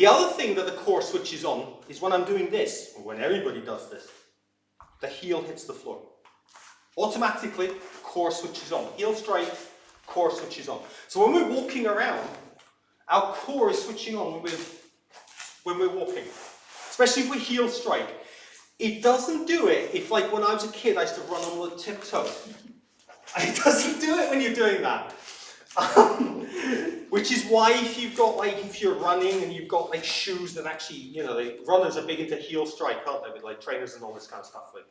The other thing that the core switches on is when I'm doing this, or when everybody does this, the heel hits the floor. Automatically, core switches on. Heel straight, core switches on. So when we're walking around, our core is switching on when we're walking. Especially if we heel straight. It doesn't do it if, like, when I was a kid, I used to run on the tiptoe. It doesn't do it when you're doing that. Which is why if you've got, like, if you're running and you've got, like, shoes that actually, you know, runners are big into heel strike, aren't they, with, like, trainers and all this kind of stuff. Like,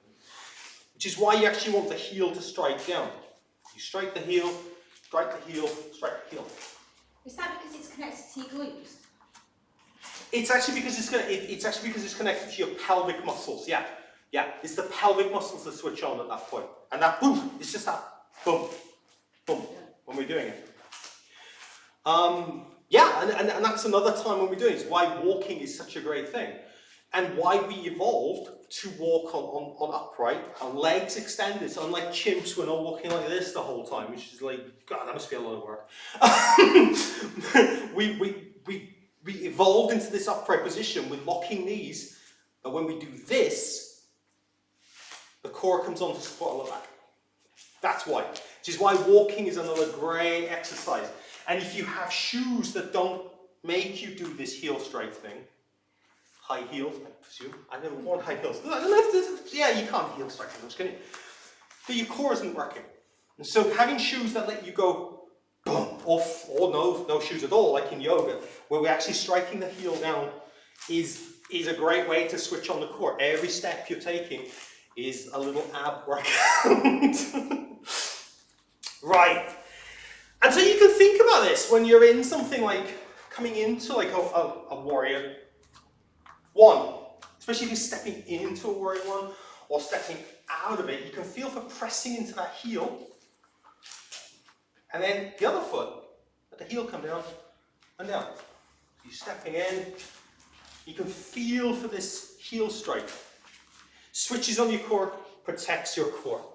which is why you actually want the heel to strike down. You strike the heel, strike the heel, strike the heel. Is that because it's connected to your glutes? It's actually because it's connected to your pelvic muscles. Yeah, yeah. It's the pelvic muscles that switch on at that point, and that boom. It's just that boom, boom when we're doing it. Yeah, and that's another time when we're doing it. It's why walking is such a great thing, and why we evolved to walk on upright, our legs extended. So unlike chimps, we're not walking like this the whole time, which is like, God, that must be a lot of work. We evolved into this upright position with locking knees, but when we do this, the core comes on to support our back. That's why. Which is why walking is another great exercise. And if you have shoes that don't make you do this heel straight thing, high heels, I presume. I've never worn high heels. I don't know if this, yeah, you can't heel straight things, can you? But your core isn't working. And so having shoes that let you go boom, off, or no shoes at all, like in yoga, where we're actually striking the heel down, is a great way to switch on the core. Every step you're taking is a little ab workout. Right. And so you can think about this when you're in something like coming into like a warrior one, especially if you're stepping into a warrior one or stepping out of it, you can feel for pressing into that heel. And then the other foot, let the heel come down and down. You're stepping in, you can feel for this heel strike. Switches on your core, protects your core.